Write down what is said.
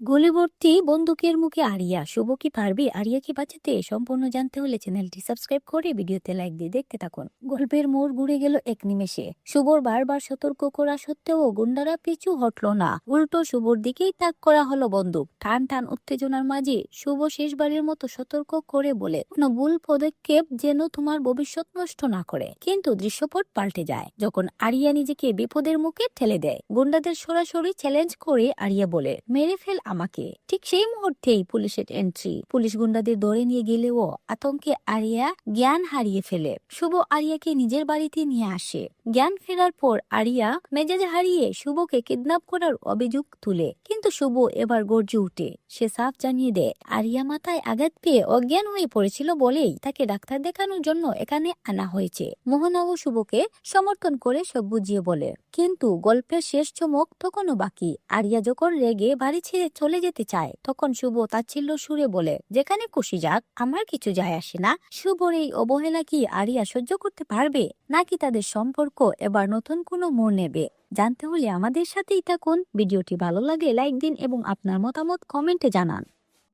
গুলি ভর্তি বন্দুকের মুখে আরিয়া। শুভ কি পারবে আরিয়াকে বাঁচাতে? সম্পূর্ণ জানতে হলে চ্যানেলটি সাবস্ক্রাইব করে ভিডিওতে লাইক দিয়ে দেখতে থাকুন। গল্পের মোড় ঘুরে গেল এক নিমেষে। শুভর বারবার সতর্ক করা সত্ত্বেও গুন্ডারা পিছু হটল না, উল্টো শুভর দিকেই তাক করা হলো বন্দুক। টান টান উত্তেজনার মাঝে শুভ শেষবারের মতো সতর্ক করে বলে, কোনো ভুল পদক্ষেপ যেন তোমার ভবিষ্যৎ নষ্ট না করে। কিন্তু দৃশ্যপট পাল্টে যায় যখন আরিয়া নিজেকে বিপদের মুখে ঠেলে দেয়। গুন্ডাদের সরাসরি চ্যালেঞ্জ করে আরিয়া বলে, মেরে ফেল আমাকে। ঠিক সেই মুহূর্তেই পুলিশের এন্ট্রি। পুলিশ গুন্ডাদের ধরে নিয়ে গেলেও আতঙ্কে আরিয়া জ্ঞান হারিয়ে ফেলে। শুভ আরিয়াকে নিজের বাড়িতে নিয়ে আসে। জ্ঞান ফেরার পর আরিয়া মেজাজ হারিয়ে শুভকে কিডন্যাপ করার অভিযোগ তুলে, কিন্তু শুভ এবার গর্জে উঠে। সে সাফ জানিয়ে দেয়, আরিয়া মাথায় আঘাত পেয়ে অজ্ঞান হয়ে পড়েছিল বলেই তাকে ডাক্তার দেখানোর জন্য এখানে আনা হয়েছে। মোহনাও শুভকে সমর্থন করে সব বুঝিয়ে বলে। কিন্তু গল্পের শেষ চমক তখনও বাকি। আরিয়া যখন রেগে বাড়ি ছেড়ে চলে যেতে চায়, তখন শুভ তাচ্ছিল্য সুরে বলে, যেখানে খুশি যাক, আমার কিছু যায় আসে না। শুভর এই অবহেলা কি আরিয়া সহ্য করতে পারবে, নাকি তাদের সম্পর্ক এবার নতুন কোনো মোড় নেবে? জানতে হলে আমাদের সাথেই থাকুন। ভিডিওটি ভালো লাগলে লাইক দিন এবং আপনার মতামত কমেন্টে জানান।